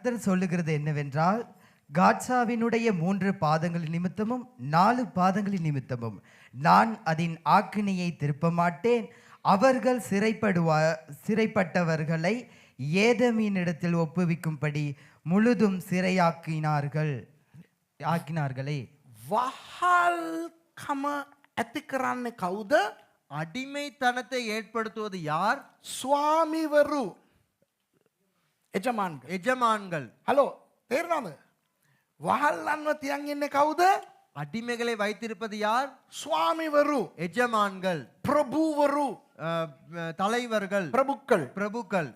கர்த்தர் சொல்லுகிறது என்னவென்றால், காட்சாவினுடைய 3 பாதங்களின் நிமித்தமும் 4 பாதங்களின் நிமித்தமும் நான் அதன் ஆக்கினையை திருப்ப மாட்டேன். அவர்கள் சிறைப்பட்டவர்களை ஏதோமினிடத்தில் ஒப்புவிக்கும்படி முழுதும் ஆக்கினார்களே. වහල්කම ඇති කරන්නේ කවුද? அடிமைத்தனத்தை ஏற்படுத்துவது யார்? ස්වාමිවරු. එජමාන්ක. எஜமான்கள். හලෝ තේරෙනවද? වහල්ලන්ව තියන් ඉන්නේ කවුද? அடிமைகளை வைத்திருப்பது யார்? ස්වාමිවරු. எஜமான்கள். ප්‍රභූවරු. தலைவர்கள். ප්‍රභුක්කල්. பிரபுக்கள்.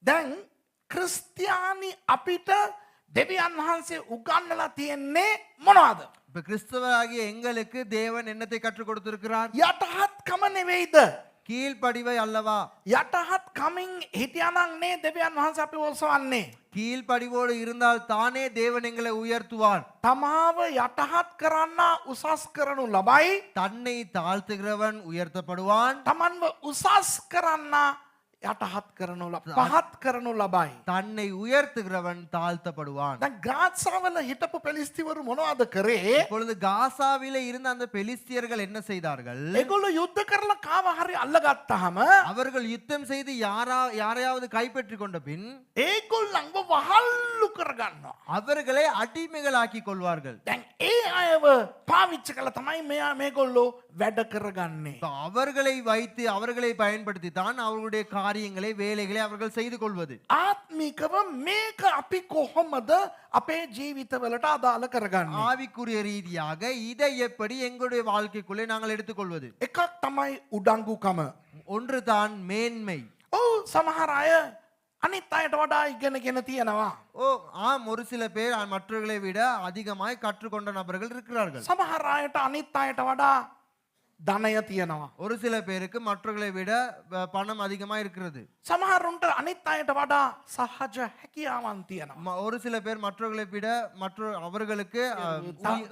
දැන් ක්‍රිස්තියානි අපිට දෙවියන් වහන්සේ උගන්වලා තියෙන්නේ මොනවද? இப்ப கிறிஸ்தவராகிய எங்களுக்கு தேவன் என்னத்தை கற்றுக் கொடுத்திருக்கிறார்? යටහත්කම නෙවෙයිද? கீழ்ப்படிவை அல்லவா? යටහත් කමින් හිටියානම් නේ දෙවියන් වහන්සේ අපිව ඔසවන්නේ. கீழ்ப்படிவோடு இருந்தால் தானே தேவன் எங்களை உயர்த்துவார். තමාව යටහත් කරන්න උසස් කරනු ලබයි. தன்னை தாழ்த்துகிறவன் உயர்த்தப்படுவான். තමන්ව උසස් කරන්න යටහත් කරනු පහත් කරනු ලබයි. தன்னை உயர்த்துகிறவன் தாழ்த்தப்படுவான். දැන් ගාත්සාවල හිටපු පෙලිස්තිවරු මොනවද කරේ? இப்பொழுது காசாவிலே இருந்த அந்த பெலிஸ்தியர்கள் என்ன செய்தார்கள்? ඒගොල්ලෝ යුද්ධ කරලා කාව හරි අල්ලගත්තාම அவர்கள் யுத்தம் செய்து யாரையாவது கைப்பற்றிக் கொண்ட பின் ඒගොල්ලන්ව වහල්ලු කරගන්නවා. அவர்களை அடிமைகளாக்கி கொள்வார்கள். දැන් ඒ අයව පාවිච්චි කළා තමයි මේගොල්ලෝ වැඩ කරගන්නේ. அவர்களை வைத்து அவர்களை பயன்படுத்தி தான் அவர்களுடைய காரியங்களை வேலைகளை அவர்கள் செய்து கொள்வது. ආත්මිකව මේක අපි කොහොමද අපේ ජීවිතවලට අදාළ කරගන්නේ? ஆவிக்குரிய ரீதியாக இதை எப்படி எங்களுடைய வாழ்க்கைக்குள்ளே நாங்கள் எடுத்துக்கொள்வது? එකක් තමයි උඩංගුකම. ஒன்று தான் மேன்மை. ඔව් සමහර අය අනිත් අයට වඩා ඉගෙනගෙන තියෙනවා. ஆம், ஒரு சில பேர் மற்றவர்களை விட அதிகமாய் கற்றுக்கொண்ட நபர்கள் இருக்கிறார்கள். සමහර අයට අනිත් අයට වඩා ධනය තියෙනවා. ஒரு சில பேருக்கு மற்றவர்களை விட பணம் அதிகமா இருக்கிறது. සමහරුන්ට අනිත් අයට වඩා සහජ හැකියාවන් තියෙනවා. ஒரு சில பேர் மற்றவர்களை விட அவர்களுக்கு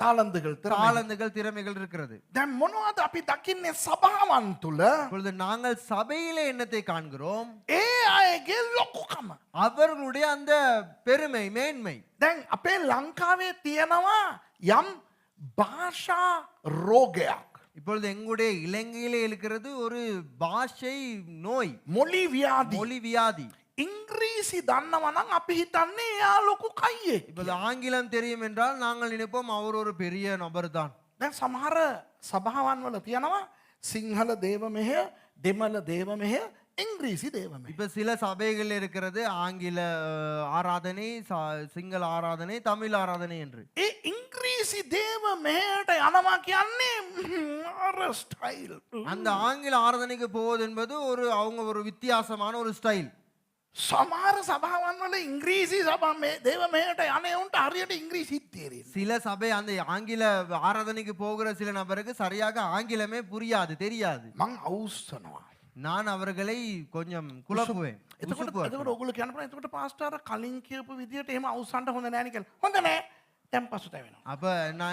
தாளந்துகள் திறமைகள் இருக்கிறது. දැන් මොනවද අපි දකින්නේ සභාවන් තුල? இப்பொழுது நாங்கள் சபையிலே என்னத்தை காண்கிறோம்? ඒ අයගේ ලොකුකම. அவர்களுடைய அந்த பெருமை மேன்மை. දැන් අපේ ලංකාවේ තියෙනවා යම් භාෂා රෝගයක්. இப்பொழுது எங்களுடைய இலங்கையிலே இருக்கிறது ஒரு பாஷை நோய், මොලි ව්‍යාධි. மொழி வியாதி. ඉංග්‍රීසි දන්නවා නම් අපි හිතන්නේ එයා ලොකු කයියෙක්. இப்போது ஆங்கிலம் தெரியும் என்றால் நாங்கள் நினைப்போம் அவர் ஒரு பெரிய நபர் தான். දැන් සමහර සභාවන් වල තියෙනවා සිංහල දේව මෙහෙය, දෙමළ දේව මෙහෙය, ඉංග්‍රීසි දේව මෙහෙය. இப்ப சில சபைகள் இருக்கிறது ஆங்கில ஆராதனை, சிங்கள ஆராதனை, தமிழ் ஆராதனை என்று. ඒ ඉංග්‍රීසි දේව මෙහෙයට යනවා කියන්නේ අර ස්ටයිල්. அந்த ஆங்கில ஆராதனைக்கு போவது என்பது அவங்க ஒரு வித்தியாசமான ஒரு ஸ்டைல். සමහර සභාවන් වල ඉංග්‍රීසි සභා දේව මෙහෙයට යන්නේ උන්ට හරියට ඉංග්‍රීසි තේරෙන්නේ. சில சபை அந்த ஆங்கில ஆராதனைக்கு போகிற சில நபருக்கு சரியாக ஆங்கிலமே புரியாது, தெரியாது. මං අවුස්සනවා. நான் அவர்களை கொஞ்சம் குழப்புவேன். එතකොට ඔයගොල්ලෝ කියන්න පුළුවන් එතකොට පාස්ටර් කලින් කියපු විදියට එහෙම අවුස්සන්න හොඳ නැහැ නේ කියලා. හොඳ නැහැ. දැන් පසුතැවෙනවා. அப்ப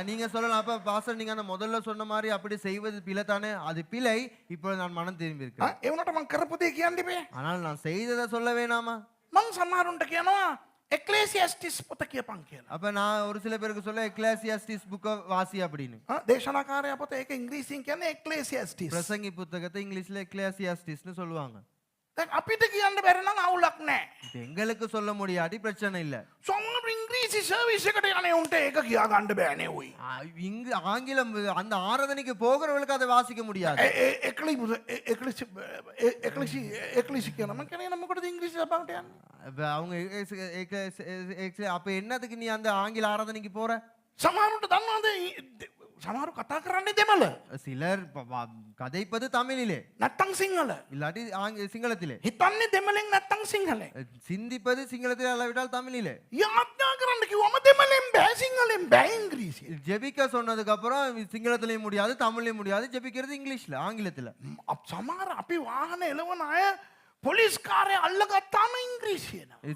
நீங்க சொல்லலாம், அப்ப பாஸ்டர் நீங்க அந்த முதல்ல சொன்ன மாதிரி அப்படி செய்வது பிழை தானே? அது பிழை. இப்போ நான் மனம் திரும்பி இருக்கேன். ඒ වුණාට මං කරපු දේ කියන්න ඉබේ. ஆனால் நான் செய்ததை சொல்ல வேணாமா? මං සමහරුන්ට කියනවා එක්ලේසියස්ටිස් පොත කියපන් කියලා. அப்ப நான் ஒரு சில பேருக்கு சொல்ல எக்லேசியாஸ்டிஸ் புக்க வாசி அப்படின்னு. දේශනාකාරයා පොත ඒක ඉංග්‍රීසියෙන් කියන්නේ එක්ලේසියස්ටිස්. பிரசங்கி புத்தகத்தை இங்கிலீஷ்ல எக்லேசியாஸ்டிஸ்னு சொல்லுவாங்க. දැන් අපිට කියන්න බැරි නම් අවුලක් නැහැ. இது எங்களுக்கு சொல்ல முடியாட்டி பிரச்சனை இல்ல. සමහර ඉංග්‍රීසි සර්විස් එකට යන්නේ උන්ට ඒක කියා ගන්න බෑනේ උයි. இங்கு ஆங்கிலம் அந்த ஆராதனைக்கு போகிறவங்களுக்கு அதை வாசிக்க முடியாது. එක්ලේසි කියන මම කියන්නේ නම් මොකටද ඉංග්‍රීසි සභාවට යන්නේ? அவங்க அப்ப என்னதுக்கு நீ அந்த ஆங்கில ஆராதனைக்கு போற? සමහරුන්ට දන්නවද සමහරු කතා කරන්නේ දෙමළ. சிலர் கதைப்பது தமிழிலே නැත්තම් සිංහල. இல்லாட்டி சிங்களத்திலே. හිතන්නේ දෙමළෙන් නැත්තම් සිංහලෙන්. சிந்திப்பது சிங்களத்திலே அல்லாவிட்டால் தமிழிலே. යාඥා කරන්න කිව්වම දෙමළෙන් බෑ සිංහලෙන් බෑ ඉංග්‍රීසි. ஜெபிக்க சொன்னதுக்கு அப்புறம் சிங்களத்திலேயும் முடியாது, தமிழ்லயும் முடியாது, ஜெபிக்கிறது இங்கிலீஷ்ல, ஆங்கிலத்துல. සමහර අපි වාහන එලවන අය போலீஸ் காரை அள்ளகத்தாம இங்கிலீஷ்.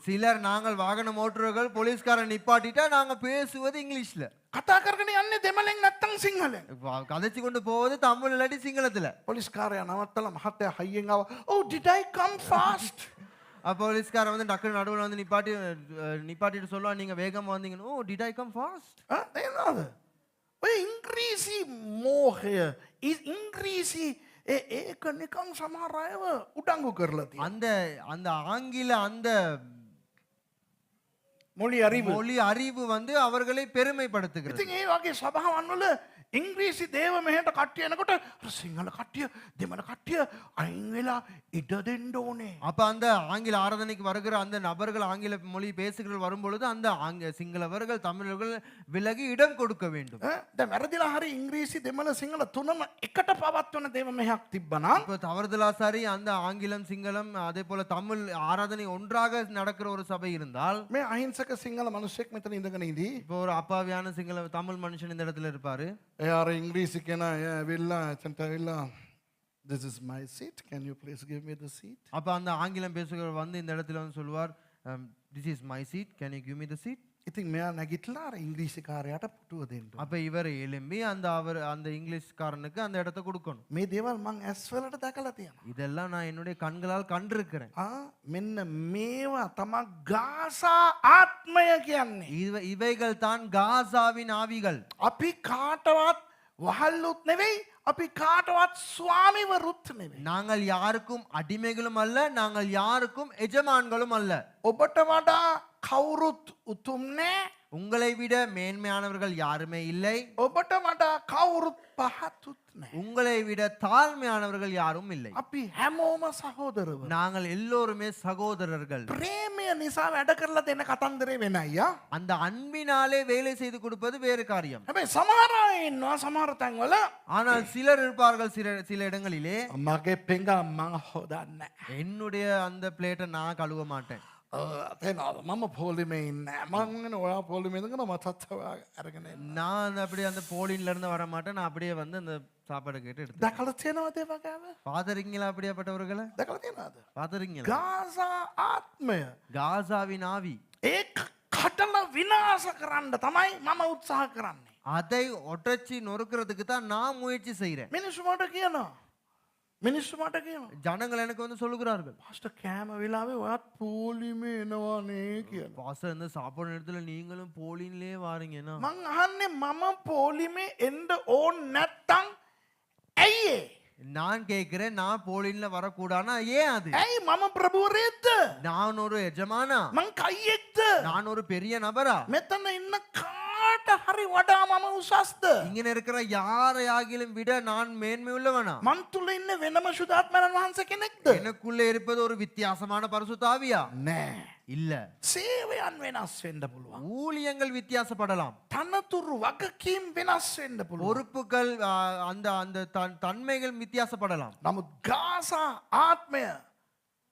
சிலர் நாங்கள் வாகனம் ஓட்டுறவர்கள் போலீஸ்காரன் நிப்பாட்டிட்டா நாங்க பேசுவது இங்கிலீஷ்ல. කතා කරගෙන යන්නේ දෙමළෙන් නැත්තම් සිංහලෙන්. கதைச்சு கொண்டு போவது தமிழ் இல்லாட்டி சிங்களத்துல. போலீஸ் කාරයා නවත්තලා මහත්තයා හයියෙන් ආවා. Oh, did I come fast? போலீஸ்காரன் வந்து டக்குனு நடுவுல வந்து நிப்பாட்டிட்டு சொல்லுவான், நீங்க வேகமா வந்தீங்கன்னு. ஓ, டிட் ஐ கம் ஃபாஸ்ட்? තේරෙනවද? ඔය ඉංග්‍රීසි මෝහය ඉංග්‍රීසි ඒක නිකන් සමහර අයව උඩංගු කරලා තියෙනවා. அந்த அந்த ஆங்கில அந்த මොළි அறிவு. மொழி அறிவு வந்து அவர்களை பெருமைப்படுத்துகிறது. ඉතින් ඒ වගේ සභාවන් වල ඉංග්‍රීසි දේව මෙහෙට කට්ටිය එනකොට සිංහල කට්ටිය දෙමළ කට්ටිය අයින් වෙලා ඉඩ දෙන්න ඕනේ. அப்ப அந்த ஆங்கில ஆராதனைக்கு வருகிற அந்த நபர்கள், ஆங்கில மொழி பேசுகிறவர்கள் வரும்பொழுது அந்த சிங்களவர்கள் தமிழர்கள் விலகி இடம் கொடுக்க வேண்டும். දැන් වැරදිලා හරි ඉංග්‍රීසි දෙමළ සිංහල තුනම එකට පවත්වන දේව මෙහෙයක් තිබ්බනම් இப்போ தவறுதலா சரி அந்த ஆங்கிலம் சிங்களம் அதே போல தமிழ் ஆராதனை ஒன்றாக நடக்கிற ஒரு சபை இருந்தால், මේ අහිංසක සිංහල මිනිස්සෙක් මෙතන ඉඳගෙන ඉදී இப்போ ஒரு அப்பாவியான சிங்கள தமிழ் மனுஷன் இந்த இடத்துல இருப்பாரு. එයා අර ඉංග්‍රීසි කෙනා ඇවිල්ලා එතනට ඇවිල්ලා this is my seat, can you please give me the seat? அப்ப அந்த ஆங்கிலம் பேசுகிறவர் வந்து இந்த இடத்துல வந்து சொல்லுவார், this is my seat, can you give me the seat? ඉතින් මෙයා නැගිටලා අර ඉංග්‍රීසි කාර්යයට පුටුව දෙන්න. அப்ப இவர் எழும்பி அந்த இங்கிலீஷ்காரனுக்கு அந்த இடத்தை கொடுக்கணும். මේ දේවල් මං ඇස් වලට දැකලා තියෙනවා. இதெல்லாம் நான் என்னுடைய கண்களால் கண்டிருக்கிறேன். මෙන්න මේවා තමයි ගාසා ආත්මය කියන්නේ. இவைகள் தான் காசாவின் ஆவிகள். අපි කාටවත් වහල්ලුත් නෙවෙයි, අපි කාටවත් ස්වාමිවරුත් නෙවෙයි. நாங்கள் யாருக்கும் அடிமைகளும் அல்ல, நாங்கள் யாருக்கும் எஜமான்களும் அல்ல. ඔබට වඩා කවුරුත් උතුම් නෑ. உங்களை விட மேன்மையானவர்கள் யாருமே இல்லை. ඔබට වඩා කවුරුත් පහතුත් නෑ. உங்களை விட தாழ்மையானவர்கள் யாரும் இல்லை. අපි හැමෝම සහෝදරව. நாங்கள் எல்லோருமே சகோதரர்கள். ප්‍රේමය නිසා වැඩ කරලා දෙන කතන්දරේ වෙනයි. அந்த அன்பினாலே வேலை செய்து கொடுப்பது வேறு காரியம். හැබැයි සමහර අය ඉන්නවා සමහර තැන්වල ஆனால் சிலர் இருப்பார்கள் சில இடங்களிலே, මගේ පෙඟ මං හොදන්නේ නෑ. என்னுடைய அந்த பிளேட்டை நான் கழுவ மாட்டேன். තේනවද? මම පොලිමේ ඉන්නේ නෑ. මං ඔයා පොලිමේ ඉඳගෙන මටත් අරගෙන එන්න. நான் அப்படியே அந்த போலின்ல இருந்து வர மாட்டேன். நான் அப்படியே வந்து அந்த சாப்பாடை கேட்டு எடுத்து. දැකලා තියෙනවද ඒ වගේම? பாதறிங்களா அப்படியாப்பட்டவர்களை? දැකලා තියෙනවද? பாதறிங்களா? ගාසා ආත්මය காசாவின் ஆவி. ඒක කටල විනාශ කරන්න තමයි මම උත්සාහ කරන්නේ. அதை ஒட்டச்சி நொறுக்கிறதுக்கு தான் நான் முயற்சி செய்கிறேன். මිනිස්සු මට කියනවා. මිනිස්සු මට කියනවා. ஜனங்கள் எனக்கு வந்து சொல்லுகிறார்கள், පාස්ටර් කෑම වෙලාවේ ඔයත් පොලිමේ එනවනේ කියලා. பாஸ்டர் இந்த சாப்பாடு நேரத்துல நீங்களும் போலின்லயே வாரீங்கன்னா? මං අහන්නේ මම පොලිමේ එන්න ඕන නැත්තම් ඇයි ඒ? நான் கேட்கிறேன், நான் போலின்ல வரக்கூடாதுன்னா ஏன் அது? ඇයි මම ප්‍රභූවරයෙක්ද? நான் ஒரு எஜமானா? මං කයියෙක්ද? நான் ஒரு பெரிய நபரா? මෙතන ඉන්න කාට හරි වඩා මම උසස්ද? இங்க இருக்கிற யாரையாகிலும் விட நான் மேன்மை உள்ளவனா? මං තුල ඉන්න වෙනම සුදාත්මයන් වහන්සේ කෙනෙක්ද? எனக்குள்ளே இருப்பது ஒரு வித்தியாசமான பரிசுத்தாவியா? නෑ. இல்ல. සේවයන් වෙනස් වෙන්න පුළුවන්. ஊழியங்கள் வித்தியாசப்படலாம். තනතුරු වගකීම් වෙනස් වෙන්න පුළුවන්. பொறுப்புகள் அந்த அந்த தன்மைகள் வித்தியாசப்படலாம். නමුත් ගාසා ආත්මය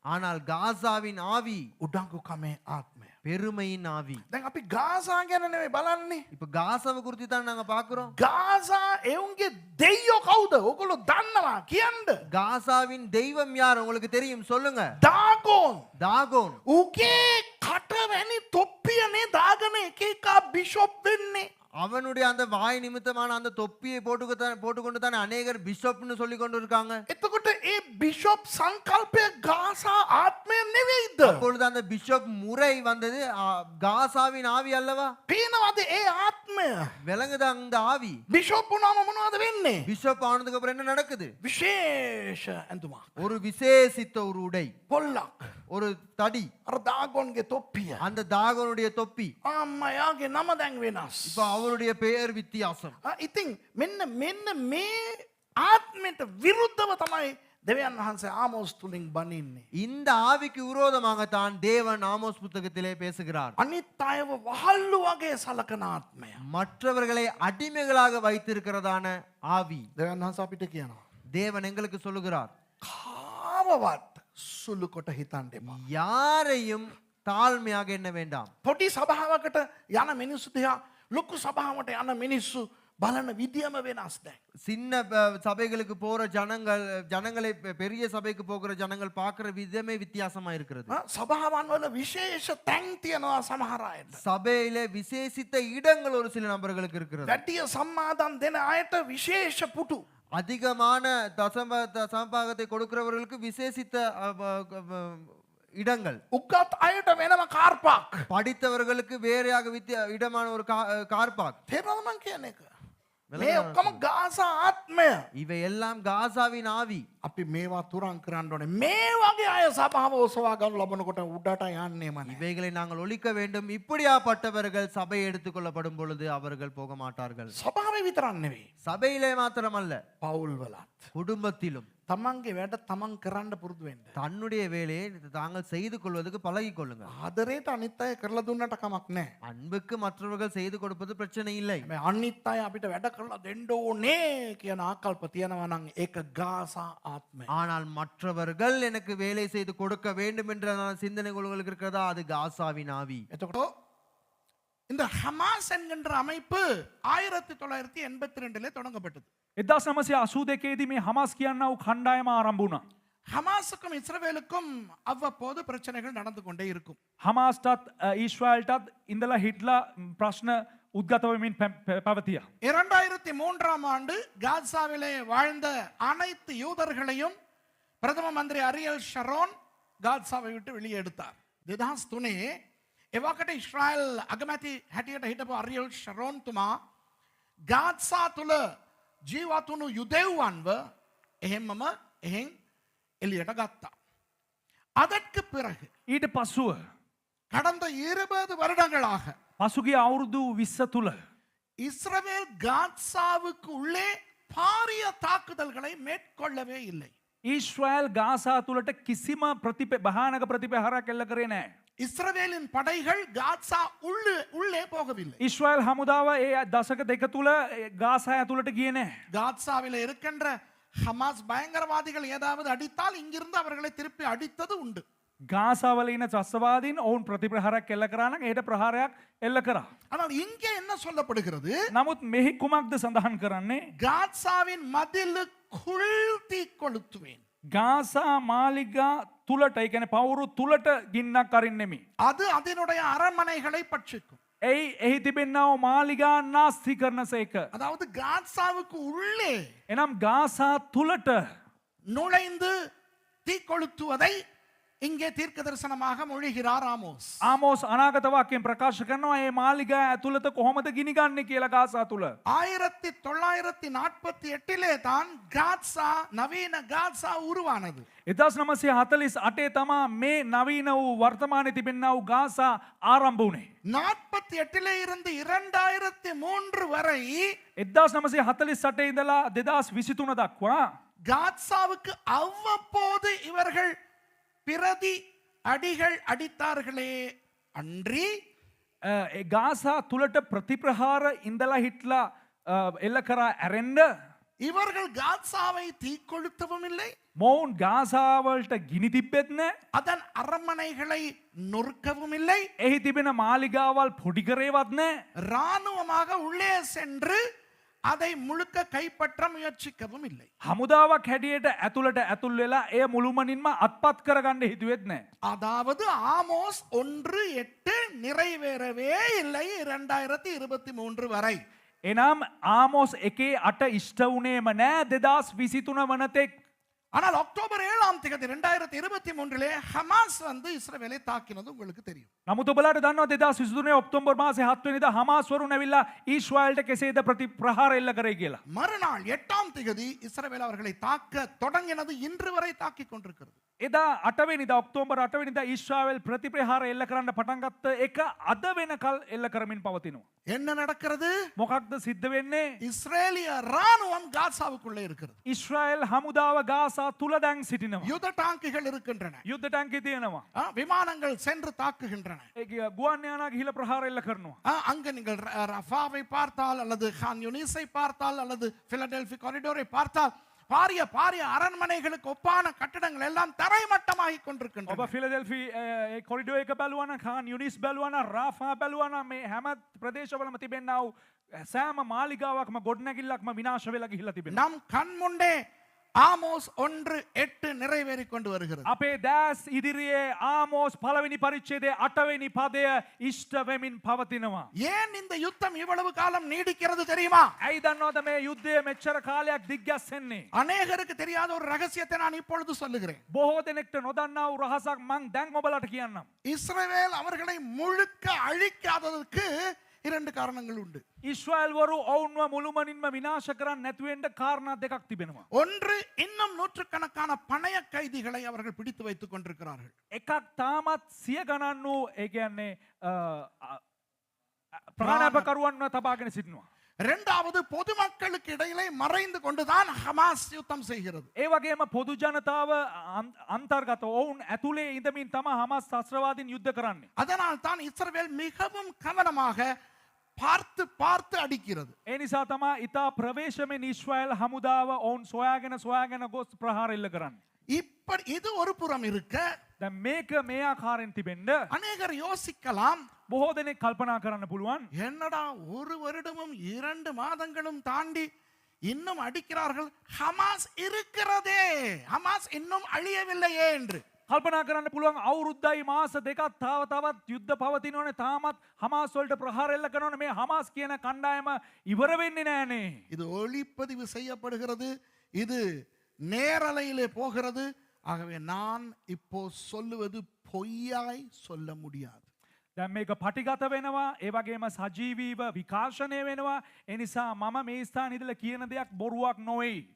ஆனால் காசாவின் ஆவி උඩංගුකමේ ආත්මය. பெருமையின் ஆவி. දැන් අපි ගාසා ගැන නෙවෙයි බලන්නේ. இப்ப காசாவை குறித்து தான் நாங்க பாக்குறோம். ගාසා එවුන්ගේ දෙයියෝ කවුද? ඔයගොල්ලෝ දන්නවා කියන්න. காசாவின் தெய்வம் யார் உங்களுக்கு தெரியும்? சொல்லுங்க. දාගෝන්. தாகோன். ඌගේ කටවැනි තොප්පියනේ දාගෙන එක එක බිෂොප් වෙන්නේ. அவனுடைய அந்த வாய் நிமித்தமான அந்த தொப்பியை போட்டுக்கொண்டு தானே அநேகர் பிஷப்னு சொல்லி கொண்டு இருக்காங்க. එතකොට ඒ බිෂොප් සංකල්පය ගාසා ආත්මය නෙවෙයිද? அப்பொழுது அந்த பிஷப் முறை வந்தது காசாவின் ஆவி அல்லவா? පේනවද ඒ ආත්මය? விளங்குதா அந்த ஆவி? බිෂොප් වුණාම මොනවද වෙන්නේ? பிஷப் ஆனதுக்கு அப்புறம் என்ன நடக்குது? විශේෂ ඇඳුමක්. ஒரு விசேஷித்த ஒரு உடை, පොල්ලක්. ஒரு தடி, අර දාගොන්ගේ තොප්පිය. அந்த தாகனுடைய தொப்பி. අම්මයාගේ නම දැන් වෙනස්. இப்ப அவருடைய பெயர் வித்தியாசம். ඉතින් මෙන්න මේ ආත්මයට විරුද්ධව තමයි දෙවියන් වහන්සේ ආමෝස් තුලින් බණින්නේ. இந்த ஆவிக்கு விரோதமாகத்தான் தேவன் ஆமோஸ் புத்தகத்திலே பேசுகிறார். අනිත් අයව වහල්ලු වගේ සලකන ආත්මය. மற்றவர்களை அடிமைகளாக வைத்திருக்கிறதான ஆவி. දෙවියන් වහන්සේ අපිට කියනවා. தேவன் எங்களுக்கு சொல்லுகிறார், කාවවත් සුළු කොට හිතන්න එපා. யாரையும் தாழ்மையாக எண்ண வேண்டாம். පොඩි සභාවකට යන මිනිස්සු දිහා ලොකු සභාවට යන මිනිස්සු බලන විදියම වෙනස් දැන්. சின்ன சபைகளுக்கு போற ஜனங்களை பெரிய சபைக்கு போகிற ஜனங்கள் பார்க்கிற விதமே வித்தியாசமா இருக்கிறது. සභාවන් වල විශේෂ තැන් තියනවා සමහර අයට. சபையிலே விசேஷித்த இடங்கள் ஒரு சில நபர்களுக்கு இருக்கிறது. වැඩිය සම්මාදම් දෙන අයට විශේෂ පුටු. அதிகமான சமபாகத்தை கொடுக்கிறவர்களுக்கு விசேஷித்த இடங்கள். උගත් අයට වෙනම කාර්පාක්. படித்தவர்களுக்கு வேறையாக இடமான ஒரு கார் பார்க். තේරෙනවද මං කියන එක? මේ ඔක්කොම ගාසා ආත්මය. இவை எல்லாம் காசாவின் ஆவி. අපි මේවා තුරන් කරන්න ඕනේ. මේ වගේ අය සභාව ඔසවා ගන්න ලබනකොට උඩට යන්නේම නැහැ. இவைகளை நாங்கள் ஒழிக்க வேண்டும். இப்படியாப்பட்டவர்கள் சபை எடுத்துக்கொள்ளப்படும் பொழுது அவர்கள் போக மாட்டார்கள். සභාවේ විතරක් නෙවෙයි. சபையிலே மாத்திரமல்ல, පවුල් වලත්. குடும்பத்திலும் තමන්ගේ වැඩ තමන් කරන්න පුරුදු වෙන්න. தன்னுடைய வேலையை தாங்கள் செய்து கொள்வதற்கு பழகிக் கொள்ளுங்க. ආදරේට අනිත් අය කරලා දුන්නට කමක් නැහැ. அன்புக்கு மற்றவர்கள் செய்து கொடுப்பது பிரச்சனை இல்லை. මේ අනිත් අය අපිට වැඩ කරලා දෙන්න ඕනේ කියන ආකල්ප තියනවා නම් ඒක ගාසා ආත්මය. ஆனால் மற்றவர்கள் எனக்கு வேலை செய்து கொடுக்க வேண்டும் என்ற சிந்தனை உங்களுக்கு இருக்கிறதா, அது காசாவின் ஆவி. එතකොට இந்த ஹமாஸ் என்கின்ற அமைப்பு 1982 தொடங்கப்பட்டது. 1982 මේ හමස් කියන්න වූ කණ්ඩායම ආරම්භ වුණා. ஹமாஸுக்கும் இஸ்ரவேலுக்கும் அவ்வப்போது பிரச்சனைகள் நடந்து கொண்டே இருக்கும். හමාස්ටත් ඊශ්‍රායල්ටත් ඉඳලා හිට්ලා ප්‍රශ්න උද්ගත වෙමින් පැවතියා. 2003ஆம் ஆண்டு காசாவிலே வாழ்ந்த அனைத்து யூதர்களையும் பிரதம மந்திரி அரியல் ஷரோன் காசாவை விட்டு வெளியே எடுத்தார். 2003 එවකට ඉස්රායල් අගමැති හැටියට හිටපු අරියල් ශරෝන් තුමා ගාසා තුල ජීවත් වුණු යුදෙව්වන්ව එහෙම්මම එහෙන් එළියට ගත්තා. அதற்கு பிறகு ඊට පසුව கடந்த 20 வருடங்களாக පසුගිය අවුරුදු 20 තුල இஸ்ரவேல் காசாவுக்கு உள்ளே பாரிய தாக்குதல்களை மேற்கொள்ளவே இல்லை. ඊශ්‍රායල් ගාසා තුලට කිසිම භයානක ප්‍රතිපහාරයක් එල්ල කරේ නැහැ. இஸ்ரவேலின் படைகள் காசா உள்ளே போகவில்லை. ඊශ්‍රායල් හමුදාව ඒ දශක දෙක තුල ගාසා ඇතුළට ගියේ නැහැ. காசாவில் இருக்கின்ற ஹமாஸ் பயங்கரவாதிகள் ஏதாவது அடித்தால் இங்கிருந்து அவர்களை திருப்பி அடித்தது உண்டு. ගාසාවල ඉන්න ත්‍රස්තවාදීන් ඔවුන් ප්‍රතිප්‍රහාරයක් එල්ල කරා නම් ඒට ප්‍රහාරයක් එල්ල කරා. ஆனால் இங்கே என்ன சொல்லப்படுகிறது? නමුත් මෙහි කුමක්ද සඳහන් කරන්නේ? காசாவின் மதிலுக்குள் தீ கொளுத்துவேன். ගාසා මාලිගා තුලට, ඒ කියන්නේ පවුරු තුලට ගින්නක් අරින්නෙමි. அது அதனுடைய அரண்மனைகளை பட்சிக்கும். එහි තිබෙන්නා වූ මාලිගා නාස්ති කරනසේක. அதாவது காசாவுக்கு உள்ளே එනම් ගාසා තුලට நுழைந்து தீ கொளுத்துவதை இங்கே தீர்க்க தரிசனமாக மொழிகிறார் ஆமோஸ். ආමෝස් අනාගත වාක්‍යයෙන් ප්‍රකාශ කරනවා මේ මාලිගා ඇතුළත කොහොමද ගිනි ගන්නේ කියලා ගාසා තුල. 1948 தான் காசா நவீன காசா உருவானது. 1948 තමා මේ නවීන වූ වර්තමානයේ තිබෙනා වූ ගාසා ආරම්භ වුණේ. 48 இருந்து 2003 வரை 1948 ඉඳලා 2023 දක්වා காசாவுக்கு அவ்வப்போது இவர்கள் பிரதி அடிகள் அடித்தார்களே அன்றி ගාසා තුලට ප්‍රතිප්‍රහාර ඉඳලා හිටලා එල්ල කරා ඇරෙන්න இவர்கள் காசாவை தீக்கொளுத்தவும் இல்லை. මොවුන් ගාසාවලට ගිනි තිබ්බෙත් නැහැ. அதன் அரண்மனைகளை நொறுக்கவும் இல்லை. එහි තිබෙන මාලිගාවල් පොඩි කරේවත් නැහැ. இராணுவமாக உள்ளே சென்று அதை முழுக்க கைப்பற்ற முயற்சிக்கவும் இல்லை. හමුදාවක් හැටියට ඇතුළට ඇතුල් වෙලා එය මුළුමනින්ම අත්පත් කරගන්න හිතුවෙත් නැහැ. அதாவது ஆமோஸ் 1:8 நிறைவேறவே இல்லை 2023 வரை. එනම් ආමෝස් 1:8 ඉෂ්ට වුණේම නැහැ 2023 වනතෙක්. ஆனால் அக்டோபர் 7ஆம் தேதி 2023 ஹமாஸ் வந்து இஸ்ரவேலை தாக்கினது உங்களுக்கு தெரியும். නමුත් ඔබලාට දන්නවා 2023 ඔක්තෝබර් මාසේ 7 වෙනිදා හමාස් වරුන් ඇවිල්ලා ඊශ්‍රායල්ට කෙසේද ප්‍රතිප්‍රහාර එල්ල කරේ කියලා. மறுநாள் 8ஆம் தேதி இஸ்ரவேல் அவர்களை தாக்க தொடங்கினது இன்று வரை தாக்கிக் கொண்டிருக்கிறது. එදා 8 වෙනිදා ඔක්තෝබර් 8 වෙනිදා ඊශ්‍රායල් ප්‍රතිප්‍රහාර එල්ල කරන්න පටන් ගත්ත එක අද වෙනකල් එල්ල කරමින් පවතිනවා. என்ன நடக்கிறது? මොකක්ද සිද්ධ වෙන්නේ? இஸ்ரேலிய ராணுவம் காசாவுக்குள்ளே இருக்கிறது. ඊශ්‍රායල් හමුදාව ගාසා තුල දැන් සිටිනවා. யுத்த டாங்கிகள் இருக்கின்றன. යුද්ධ ටැංකි තියෙනවා. விமானங்கள் சென்று தாக்குகின்றன. ගුවන් යානා ගිහිලා ප්‍රහාර එල්ල කරනවා. அங்க நீங்கள் ரஃபாவை பார்த்தால் அல்லது கான் யூனிஸை பார்த்தால் அல்லது பிலடெல்பி காரிடோரை பார்த்தால் பாரிய பாரிய அரண்மனைகளுக்கு ஒப்பான கட்டடங்கள் எல்லாம் தரைமட்டமாகிக் கொண்டிருக்கின்றன. ඔබ ෆිලඩෙල්ෆි කොරිඩෝ එක බැලුවා නම් කාන් යුනිස් බැලුවා නම් රාෆා බැලුවා නම් මේ හැම ප්‍රදේශවලම තිබෙනා වූ සෑම මාලිගාවක්ම ගොඩනැගිල්ලක්ම විනාශ වෙලා ගිහිලා තිබෙනවා. நம் கண் முன்னே ஆமோஸ் 1:8 நிறைவேறிக் கொண்டு வருகிறது. අපේ දැස් ඉදිරියේ ආමෝස් පළවෙනි පරිච්ඡේදයේ 8 වෙනි පදය ඉෂ්ට වෙමින් පවතිනවා. ஏன் இந்த யுத்தம் இவ்வளவு காலம் நீடிக்கிறது தெரியுமா? ඇයි දන්නවද මේ යුද්ධය මෙච්චර කාලයක් දිග්ගැස්සෙන්නේ? அநேகருக்கு தெரியாத ஒரு ரகசியத்தை நான் இப்பொழுது சொல்லுகிறேன். බොහෝ දෙනෙක්ට නොදන්නා වූ රහසක් මං දැන් ඔබලට කියන්නම්. இஸ்ரவேல் அவர்களை முழுக்க அழிக்காததற்கு 2 காரணங்கள் உண்டு. ඉස්්‍රයිල් වරු ඔවුන්ව මුළුමනින්ම විනාශ කරන්න නැතුවෙන්ට කාරණා දෙකක් තිබෙනවා. ஒன்று, இன்னும் நூற்றுக்கணக்கான பணைய கைதிகளை அவர்கள் பிடித்து வைத்துக் கொண்டிருக்கிறார்கள். එකක් තාමත් සිය ගණන් වූ ඒ කියන්නේ ප්‍රාණාපකරුවන්ව තබාගෙන සිටිනවා. இரண்டாவது, பொதுமக்களுக்கு இடையிலே மறைந்து கொண்டுதான் ஹமாஸ் யுத்தம் செய்கிறது. ඒ වගේම පොදු ජනතාව අන්තර්ගත ඔවුන් ඇතුලේ ඉඳමින් තම හමස් ශස්ත්‍රවාදීන් යුද්ධ කරන්නේ. அதனால் தான் இஸ்ரவேல் மிகவும் கவனமாக பார்த்து பார்த்து அடிக்கிறது. ඒ නිසා තමයි ඉතා ප්‍රවේශමෙන් ඊශ්‍රායල් හමුදාව ඔවුන් සොයාගෙන ගොස් ප්‍රහාර එල්ල කරන්නේ. இப்படி இது ஒரு புறம் இருக்க, දැන් මේක මේ ආකාරයෙන් තිබෙන්න அநேகர் யோசிக்கலாம், බොහෝ දෙනෙක් කල්පනා කරන්න පුළුවන් என்னடா 1 வருடமும் 2 மாதங்களும் தாண்டி இன்னும் அடிக்கிறார்கள், ஹமாஸ் இருக்கிறதே, ஹமாஸ் இன்னும் அழியவில்லையே என்று. කල්පනා කරන්න පුළුවන් අවුරුද්දයි මාස දෙකක් තවත් යුද්ධ පවතිනවනේ තාමත් හමාස් වලට ප්‍රහාර එල්ල කරනවනේ මේ හමාස් කියන කණ්ඩායම ඉවර වෙන්නේ නැහනේ. இது ஒளிப்பதிவு செய்யப்படுகிறது, இது நேரலையிலே போகிறது. ஆகவே நான் இப்போ சொல்லுவது பொய்யாய் சொல்ல முடியாது. දැන් මේක පටිගත වෙනවා, ඒ වගේම සජීවීව විකාශනය වෙනවා. ඒ නිසා මම මේ ස්ථාන ඉදලා කියන දෙයක් බොරුවක් නොවේ.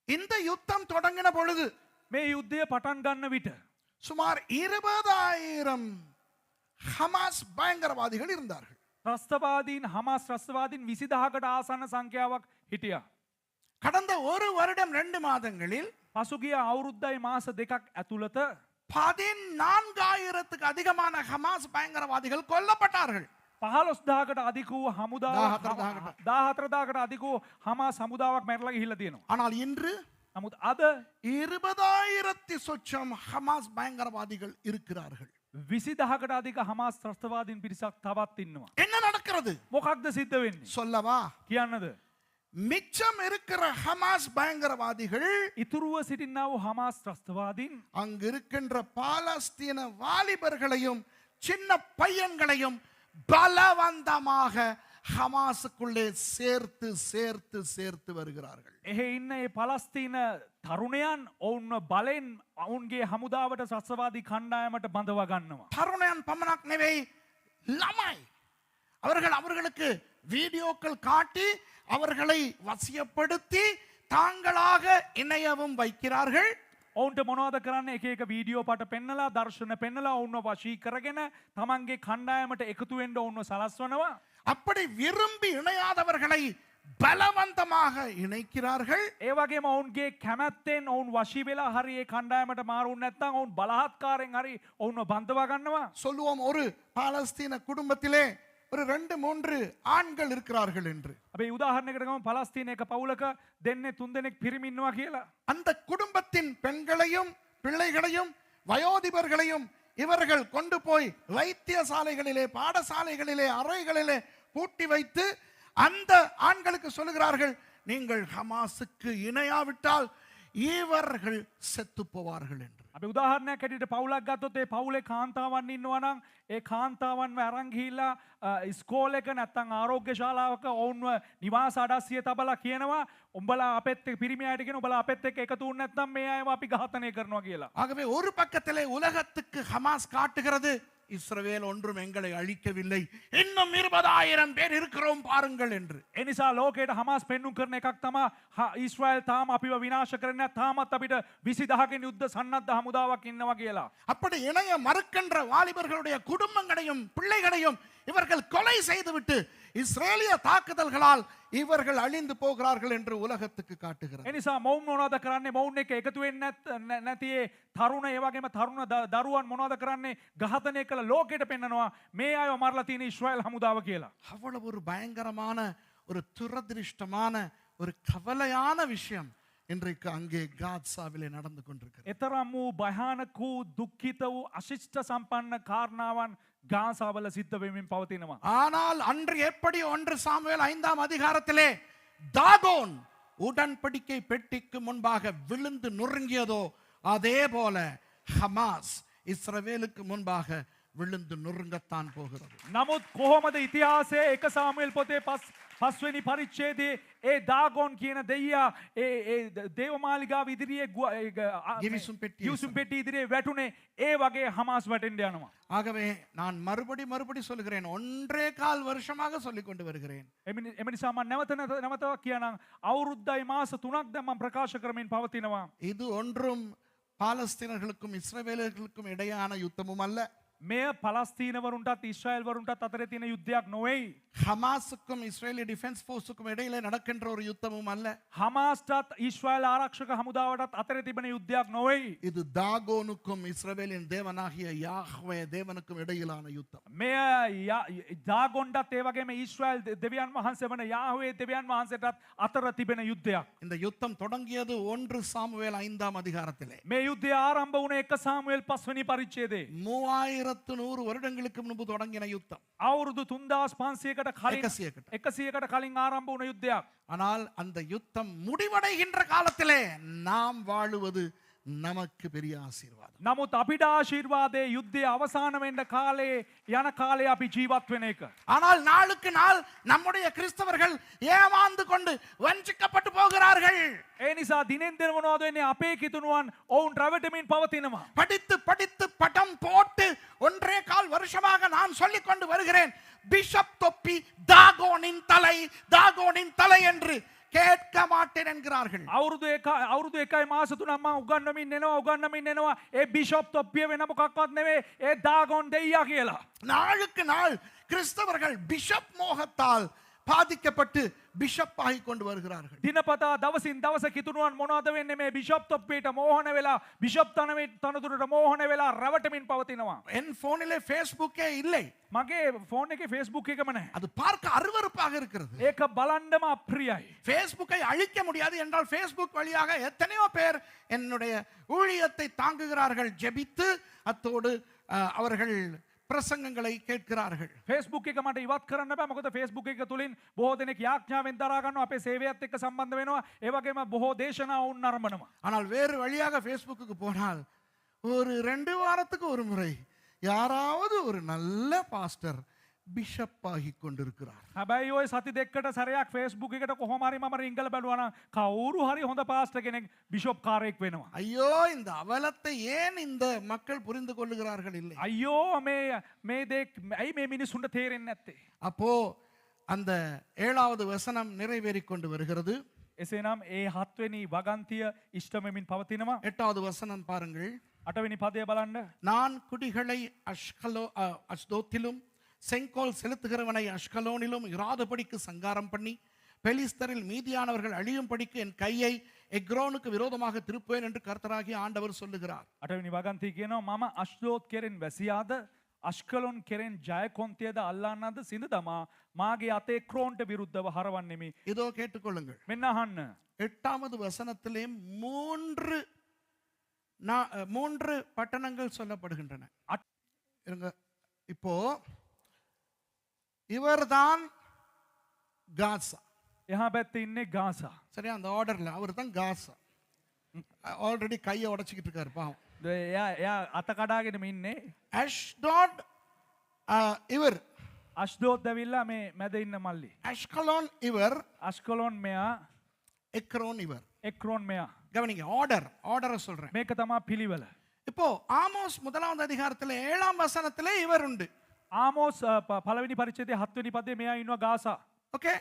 இந்த யுத்தம் தொடங்கின பொழுது මේ යුද්ධය පටන් ගන්න විට சுமார் 20,000 ஹமாஸ் பயங்கரவாதிகள் இருந்தார்கள். ත්‍රස්තවාදීන් හමාස් ත්‍රස්තවාදීන් 20000කට ආසන්න සංඛ්‍යාවක් හිටියා. கடந்த 1 வருடம் 2 மாதங்களில் පසුගිය අවුරුද්දයි මාස දෙකක් ඇතුළත 14,000க்கு அதிகமான ஹமாஸ் பயங்கரவாதிகள் கொல்லப்பட்டார்கள். 15000කට අධික වූ හමුදාවක් 14,000කට. 14000කට අධික වූ හමාස් හමුදාවක් මැරලා ගිහිල්ලා තියෙනවා. ஆனால் இன்று නමුත් අද 20,000 சொச்சம் ஹமாஸ் பயங்கரவாதிகள் இருக்கிறார்கள். 20000කට අධික හමාස් ත්‍රස්තවාදීන් පිරිසක් තවත් ඉන්නවා. என்ன நடக்கிறது මොකක්ද සිද්ධ වෙන්නේ? சொல்லவா? කියන්නද? மிச்சம் இருக்கிற ஹமாஸ் பயங்கரவாதிகள் ඉතුරුව සිටින්නා වූ හමාස් ත්‍රස්තවාදීන් அங்கு இருக்கின்ற பாலஸ்தீன வாலிபர்களையும் சின்ன பையன்களையும் பலவந்தமாக ஹமாஸுக்குள்ளே சேர்த்து சேர்த்து சேர்த்து வருகிறார்கள். එහි ඉන්න ඒ පලස්තීන තරුණයන් ඔවුන්ව බලෙන් ඔවුන්ගේ හමුදාවට ත්‍රස්තවාදී කණ්ඩායමට බඳව ගන්නවා. தருணன் பமனக் நெவை லமாய் அவர்களுக்கு வீடியோக்கள் காட்டி அவர்களை வசியப்படுத்தி தாங்களாக இணையவும் வைக்கிறார்கள். ඔවුන්ට මොනවද කරන්න එක එක වීඩියෝ පට පෙන්නලා දර්ශන පෙන්නලා ඔවුන්ව වශී කරගෙන තමන්ගේ කණ්ඩායමට එකතු වෙන්න ඔවුන්ව සලස්වනවා. அப்படி விரும்பி இணையாதவர்களை பலவந்தமாக இணைக்கிறார்கள். ඒ වගේම ඔවුන්ගේ කැමැත්තෙන් ඔවුන් වශී වෙලා හරි ඒ කණ්ඩායමට මාරු නැත්නම් ඔවුන් බලහත්කාරයෙන් හරි ඔවුන්ව බඳව ගන්නවා. சொல்லுவோம், ஒரு பாலஸ்தீன குடும்பத்திலே ஒரு 2-3 ஆண்கள் இருக்கிறார்கள் என்று. අපි උදාහරණයකට ගමු පලස්තීන එක පවුලක දෙන්නේ 3 දෙනෙක් පිරිමි ඉන්නවා කියලා. அந்த குடும்பத்தின் பெண்களையும் பிள்ளைகளையும் வயோதிபர்களையும் இவர்கள் கொண்டு போய் வைத்தியசாலைகளிலே, பாடசாலைகளிலே, அறைகளிலே பூட்டி வைத்து அந்த ஆண்களுக்கு சொல்லுகிறார்கள், நீங்கள் ஹமாஸுக்கு இணையாவிட்டால் இவர்கள் செத்து போவார்கள் என்று. අපි උදාහරණයක් හැටියට පවුලක් ගත්තොත් ඒ පවුලේ කාන්තාවන් ඉන්නවා නම් ඒ කාන්තාවන්ව අරන් ගිහිල්ලා ඉස්කෝලේක නැත්නම් ආරෝග්‍ය ශාලාවක ඔවුන්ව නිවාස අඩස්සිය තබලා කියනවා උඹලා අපෙත් එක්ක පිරිමි අයට කියන උඹලා අපෙත් එක්ක එකතු වුනේ නැත්නම් මේ අයව අපි ඝාතනය කරනවා කියලා. ஆகவே ஒரு பக்கத்திலே உலகத்துக்கு ஹமாஸ் காட்டுகிறது, இஸ்ரவேல் ஒன்றும் எங்களை அழிக்கவில்லை, இன்னும் 20,000 பேர் இருக்கிறோம் பாருங்கள் என்று. ඒ නිසා ලෝකයට හමාස් පෙන්නුම් කරන එකක් තමයි ඊශ්‍රායල් තාම අපිව විනාශ කරන්නේ තාමත් අපිට 20000කින් යුද්ධ සන්නද්ධ හමුදාවක් ඉන්නවා කියලා. அப்படி இணைய மறுக்கின்ற வாலிபர்களுடைய குடும்பங்களையும் பிள்ளைகளையும் இவர்கள் கொலை செய்துவிட்டு இஸ்ரேலிய தாக்குதல்களால் இவர்கள் அழிந்து போகிறார்கள் என்று உலகத்துக்கு காட்டுகிறார். ඒ නිසා මොවුන් මොනවද කරන්නේ? මොවුන් එක්ක එකතු වෙන්නේ නැති ඒ තරුණ ඒ වගේම තරුණ දරුවන් මොනවද කරන්නේ? ඝාතනය කළ ලෝකයට පෙන්නනවා මේ අයව මරලා තියෙන ඊශ්‍රායල් හමුදාව කියලා. அவ்வளவு ஒரு பயங்கரமான, ஒரு துரதிருஷ்டமான, ஒரு கவலையான விஷயம் இன்றைக்கு அங்கே காத்சாவிலே நடந்து கொண்டிருக்கிறது. එතරම් වූ භයානක වූ දුක්ඛිත වූ අශිෂ්ට සම්පන්න කාරණාවන් ගාසාවල සිද්ධ වෙමින් පවතිනවා. ஆனால் அன்று எப்படி 1 சாமுவேல் 5ஆம் அதிகாரத்திலே தாகோன் உடன்படிக்கை பெட்டிக்கு முன்பாக விழுந்து நொறுங்கியதோ அதே போல ஹமாஸ் இஸ்ரவேலுக்கு முன்பாக விழுந்து நொறுங்கத்தான் போகிறது. නමුත් කොහොමද ඉතිහාසයේ 1 සාමුවෙල් පොතේ පස්වෙනි පරිච්ඡේදයේ ඒ දාගොන් කියන දෙයියා ඒ දේවමාලිගාව ඉදිරියේ ගිවිසුම් පෙට්ටිය ගිවිසුම් පෙට්ටිය ඉදිරියේ වැටුනේ ඒ වගේ හමාස් වැටෙන්න යනවා. ஆகவே நான் மறுபடி சொல்லுகிறேன், 1.25 வருஷமாக சொல்லிக் கொண்டு வருகிறேன். එම නිසා මම නැවත කියනනම් අවුරුද්දයි මාස 3ක් දැන් මම ප්‍රකාශ කරමින් පවතිනවා. இது ஒன்றும் பாலஸ்தீனர்களுக்கும் இஸ்ரவேலர்களுக்கும் இடையான யுத்தமும் அல்ல. මෙය පලස්තීනවරුන්ටත් ඉස්රායල්වරුන්ටත් අතර තියෙන යුද්ධයක් නොවේයි. ஹமாஸுக்கும் இஸ்ரேலி டிஃபென்ஸ் ஃபோர்ஸுக்கும் இடையிலே நடக்கின்ற ஒரு யுத்தமும் அல்ல. හමාස්ටත් ඉස්රායල් ආරක්ෂක හමුදාවටත් අතර තිබෙන යුද්ධයක් නොවේයි. இது தாகோனுக்கும் இஸ்ரவேலின் தேவனாகிய யாஹ்வே தேவனுக்கும் இடையிலான யுத்தம். මෙය දාගොන්ටත් ඒ වගේම ඉස්රායල් දෙවියන් වහන්සේ වන යාහ්වේ දෙවියන් වහන්සේටත් අතර තිබෙන යුද්ධයක්. இந்த யுத்தம் தொடங்கியது 1 சாமுவேல் 5ஆம் அதிகாரத்திலே. මේ යුද්ධය ආරම්භ වුණේ 1 සාමුවෙල් 5 වෙනි පරිච්ඡේදයේ. 3100 வருடங்களுக்கு முன்பு தொடங்கின யுத்தம். අවුරුදු 3500කට කලින් 100කට කලින් ආරම්භ වුණ යුද්ධයක්. ஆனால் அந்த யுத்தம் முடிவடைகின்ற காலத்திலே நாம் வாழுவது நமக்கு பெரிய ஆசீர்வாதம். නමුත් අපිට ආශිර්වාදයේ යුද්ධය අවසාන වෙන්න කාලේ යන කාලේ අපි ජීවත් වෙන එක. ஆனால் நாளுக்கு நாள் நம்முடைய கிறிஸ்தவர்கள் ஏமாந்து கொண்டு வஞ்சிக்கப்பட்டு போகிறார்கள். ඒ නිසා දිනෙන් දින මොනවද වෙන්නේ? අපේ කිතුණුවන් ඔවුන් රැවටෙමින් පවතිනවා. படித்து படம் போட்டு 1.25 வருஷமாக நான் சொல்லிக் கொண்டு வருகிறேன், பிஷப் தொப்பி தாகோனின் தலை என்று கேட்க மாட்டேன் என்கிறார்கள். අවුරුදු 1යි මාස 3ක් මම උගන්වමින් එනවා ඒ බිෂොප් තොප්පිය වෙන මොකක්වත් නෙවෙයි ඒ දාගොන් දෙයියා කියලා. நாளுக்கு நாள் கிறிஸ்தவர்கள் பிஷப் மோகத்தால் பாதிக்கப்பட்டு பிஷப் ஆகி கொண்டு வருகிறார்கள். දිනපතා දවසින් දවස කිතුණුවන් මොනවද වෙන්නේ? මේ බිෂොප් තොප්පියට මෝහන වෙලා බිෂොප් තනතුරට මෝහන වෙලා රැවටෙමින් පවතිනවා. என் போனிலே ஃபேஸ்புக்கே இல்லை. මගේ ෆෝන් එකේ Facebook එකම නැහැ. அது பார்க்க அருவருப்பாக இருக்கிறது. ඒක බලන්නම අප්‍රියයි. ஃபேஸ்புக்கை அழிக்க முடியாது என்றால் ஃபேஸ்புக் வழியாக எத்தனையோ பேர் என்னுடைய ஊழியத்தை தாங்குகிறார்கள், ஜெபித்து அத்தோடு அவர்கள் பிரசங்கங்களை கேட்கிறார்கள். Facebook එක මට ඉවත් කරන්න බෑ. මොකද Facebook එක තුලින් බොහෝ දෙනෙක් යාඥාවෙන් දරා ගන්නවා, අපේ සේවයත් එක්ක සම්බන්ධ වෙනවා. ඒ වගේම බොහෝ දේශනා වුන් නරඹනවා. ஆனால் வேறு வழியாக ஃபேஸ்புக்கு போனால் ஒரு 2 வாரத்துக்கு ஒரு முறை யாராவது ஒரு நல்ல பாஸ்டர் பிஷப் ஆகி கொண்டிருக்கிறார். හැබැයි ඔය සති දෙකකට සැරයක් Facebook එකට කොහොම හරි මම රින්ගල බැලුවා නම් කවුරු හරි හොඳ පාස්ටර් කෙනෙක් බිෂොප් කාරයෙක් වෙනවා. ஐயோ, இந்த அவலத்தை ஏன் இந்த மக்கள் புரிந்து கொள்ளுகிறார்கள் இல்லை? අයියෝ මේ දේ ඇයි මේ මිනිස්සුන්ට තේරෙන්නේ නැත්තේ? அப்போ அந்த 7வது வசனம் நிறைவேறிக் கொண்டு வருகிறது. එසේනම් ඒ 7 වෙනි වගන්තිය ඉෂ්ට වෙමින් පවතිනවා. 8வது வசனம் பாருங்கள். 8 වෙනි පදය බලන්න. நான் குடிகளை அஷ்தோத்திலும் செங்கோல் செலுத்துகிறவனை அஷ்கலோனிலும் இராதபடிக்கு சங்காரம் பண்ணி பெலிஸ்தரில் மீதியானவர்கள் அழியும்படிக்கு என் கையை எக்ரோனுக்கு விரோதமாக திருப்பேன் என்று கர்த்தராகிய ஆண்டவர் சொல்லுகிறார். 8 වෙනි වගන්තිය කියනවා මම අශ්දෝත් කෙරෙන් වැසියාද අශ්කලොන් කෙරෙන් ජයකොන්තියද අල්ලන්නද සිඳ දමා මාගේ අතේ ක්‍රෝන්ට විරුද්ධව හරවන්නෙමි. இதோ கேட்டுக்கொள்ளுங்கள். මෙන්න අහන්න. 8வது வசனத்திலே 3 பட்டணங்கள் சொல்லப்படுகின்றன. இப்போ இவர்தான் காசா. එහා පැත්තේ ඉන්නේ ගාසා. சரியா? அந்த ஆர்டர்ல அவர் தான் காசா. ஆல்ரெடி கையை உடைச்சிக்கிட்டு இருக்காரு பாவம். එයා අත කඩාගෙනම ඉන්නේ. அஷ்டோட் இவர். අශ්දෝත් ඇවිල්ලා මේ මැද ඉන්න මල්ලි. அஷ்கலோன் இவர். අශ්කලොන් මෙයා. எக்ரோன் இவர். එක්රෝන් මෙයා. கவனிங்க, ஆர்டரை சொல்றேன். මේක තමයි පිළිවෙල. இப்போ ஆமோஸ் 1வது அதிகாரத்திலே 7ஆம் வசனத்திலே இவர் உண்டு. ආමෝස් පළවෙනි පරිච්ඡේදයේ 7 වෙනි පදයේ මෙයා ඉන්නවා ගාසා. ஓகே,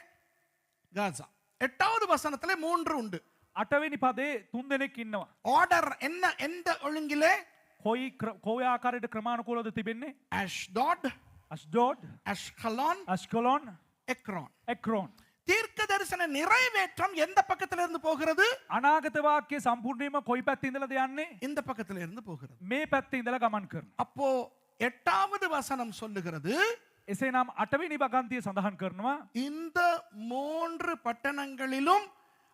காசா. 8வது வசனத்திலே 3 உண்டு. 8 වෙනි පදයේ 3 දෙනෙක් ඉන්නවා. ஆர்டர் என்ன? எந்த ஒழுங்கிலே? කොයි ආකාරයට ක්‍රමානුකූලව තිබෙන්නේ? அஷ்டோட், අශ්දෝඩ්, அஷ்கலோன், අශ්කලොන්, எக்ரோன். එක්රෝන්. தீர்க்க தரிசன நிறைவேற்றம் எந்த பக்கத்துல இருந்து போகிறது? අනාගත වාක්‍ය සම්පූර්ණයෙන්ම කොයි පැත්තේ ඉඳලාද යන්නේ? இந்த பக்கத்துல இருந்து போகிறது. මේ පැත්තේ ඉඳලා ගමන් කරනවා. அப்போ 8வது வசனம் சொல்லுகிறது, එසේනම් 8 වෙනි වගන්තිය සඳහන් කරනවා இந்த 3 பட்டணங்களிலும்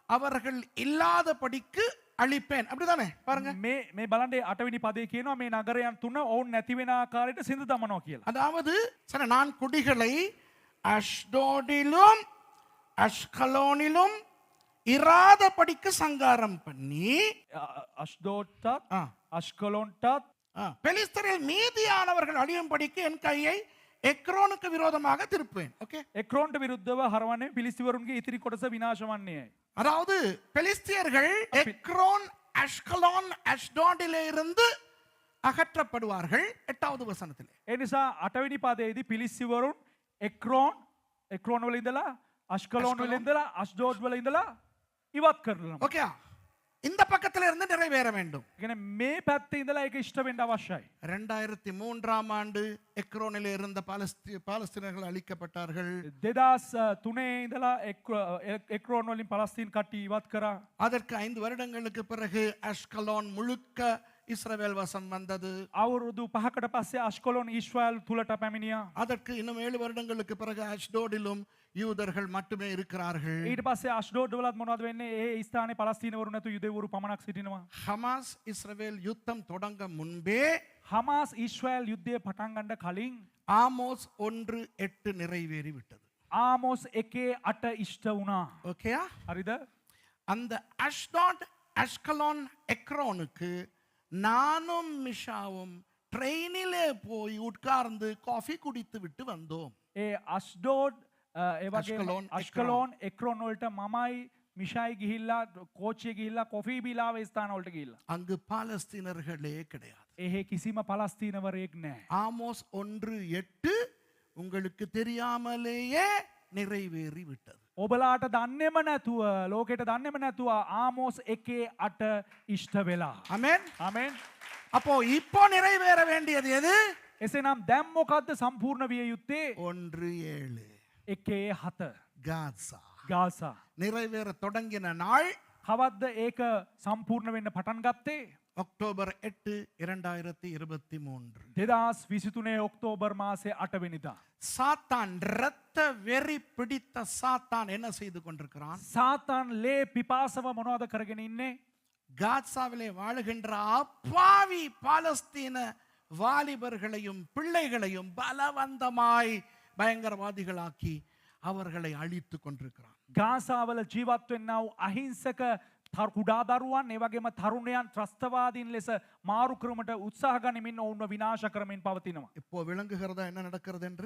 அவர்கள் இல்லாதபடிக்கு அழிப்பேன். அப்படிதானே? பாருங்க, මේ බලන්න 8 වෙනි පදේ කියනවා මේ නගරයන් තුන ඔවුන් නැති වෙන ආකාරයට සිඳ දමනවා කියලා. அதாவது சரி, நான் குடிகளை அஷ்டோடிலும் அஷ்கலோனிலும் இராதபடிக்கு சங்காரம் பண்ணி අශ්දෝට්ටත් ஆ, අශ්කලොන්ටත් பெலிஸ்தரில் மீதியானவர்கள் அழியும்படிக்கு என் கையை எக்ரோனுக்கு விரோதமாக திருப்புவேன். ஓகே, එක්‍රෝන්ට විරුද්ධව හරවන්නේ පිලිස්තිවරුන්ගේ ඉතිරි කොටස විනාශ වන්නේයි. அதாவது பெலிஸ்தியர்கள் எக்ரோன், அஷ்கலோன், அஷ்டோடிலே இருந்து அகற்றப்படுவார்கள். 8வது வசனத்திலே ඒ නිසා 8වෙනි පදයේදී පිලිස්තිවරුන් එක්‍රෝන් වල ඉඳලා අශ්කලෝන් වල ඉඳලා අශ්දෝඩ් වල ඉඳලා ඉවත් කරනවා. ஓகே, இந்த பக்கத்துல இருந்து நிறைவேற வேண்டும். කියන්නේ මේ පැත්තේ ඉඳලා ඒක ඉෂ්ට වෙන්න අවශ්‍යයි. 2003ஆம் ஆண்டு எக்ரோனிலே இருந்த பாலஸ்தீனர்கள் அழிக்கப்பட்டார்கள். 2003 ඉඳලා එක්‍රෝන් වලින් පලස්තීන් කට්ටිය ඉවත් කරා. அதற்கு 5 வருடங்களுக்கு பிறகு அஷ்கலோன் முழுக்க இஸ்ரவேல் வசம் வந்தது. අවුරුදු 5කට පස්සේ අශ්කලෝන් ඊශ්‍රායල් තුලට පැමිණියා. அதற்கு இன்னும் 7 வருடங்களுக்கு பிறகு அஷ்டோடிலும் யூதர்கள் மட்டுமே இருக்கிறார்கள். ඊට පස්සේ අශ්ඩෝඩ් වලත් මොනවද වෙන්නේ? ඒ ස්ථානයේ පලස්තීනවරු නැතු යුදෙවරු පමණක් සිටිනවා. ஹமாஸ் இஸ்ரவேல் யுத்தம் தொடங்க முன்பே හමාස් ඊශ්‍රායල් යුද්ධය පටන් ගන්න කලින් ஆமோஸ் 1:8 நிறைவேறி விட்டது. ආමෝස් 1:8 ඉෂ්ට වුණා. ஓகேயா? හරිද? அந்த அஷ்டோட், அஷ்கலோன், எக்ரோனுக்கு நானும் மிஷாவும் ட்ரெயினிலே போய் உட்கார்ந்து காஃபி குடித்து விட்டு வந்தோம். ඒ අශ්ඩෝඩ් ඒ වගේ අශ්කලෝන්, අශ්කලෝන් එක්‍රෝන් වලට මමයි මිෂායි ගිහිල්ලා කෝච්චියේ ගිහිල්ලා කොෆි බීලා ඒ ස්ථාන වලට ගිහිල්ලා. அங்கு பாலஸ்தீனர்களே கிடையாது. එහෙ කිසිම පලස්තීනවරයෙක් නැහැ. ஆமோஸ் 1:8 உங்களுக்கு தெரியாமலேயே நிறைவேறி விட்டது. ඔබලාට දන්නේම නැතුව ලෝකෙට දන්නේම නැතුව ආමෝස් 1:8 ඉෂ්ට වෙලා. ஆமென். ආමෙන්. அப்போ இப்போ நிறைவேற வேண்டியது எது? එසේනම් දැන් මොකද්ද සම්පූර්ණ විය යුත්තේ? 1:7 1:7 காசா ගාසා. நிறைவேற தொடங்கின நாள் කවද්ද ඒක සම්පූර්ණ වෙන්න පටන් ගත්තේ? அக்டோபர் 8 2023. 2023 ඔක්තෝබර් මාසේ 8 වෙනිදා. சாத்தான் இரத்த வெறி பிடித்த சாத்தான் என்ன செய்து கொண்டிருக்கிறான்? සාතන් ලේ පිපාසව මොනවද කරගෙන ඉන්නේ? காசாவிலே வாழுகின்ற அப்பாவி பாலஸ்தீன வாலிபர்களையும் பிள்ளைகளையும் பலவந்தமாய் பயங்கரவாதிகளாக்கி அவர்களை அழித்து கொண்டிருக்கிறான். ගාසාවල ජීවත් වෙන්නා වූ අහිංසක කුඩා දරුවන් ඒ වගේම තරුණයන් ත්‍රස්තවාදීන් ලෙස මාරු කරමට උත්සාහ ගනිමින් ඔවුන්ව විනාශ කරමින් පවතිනවා. இப்போ விளங்குகிறதா என்ன நடக்கிறது என்று?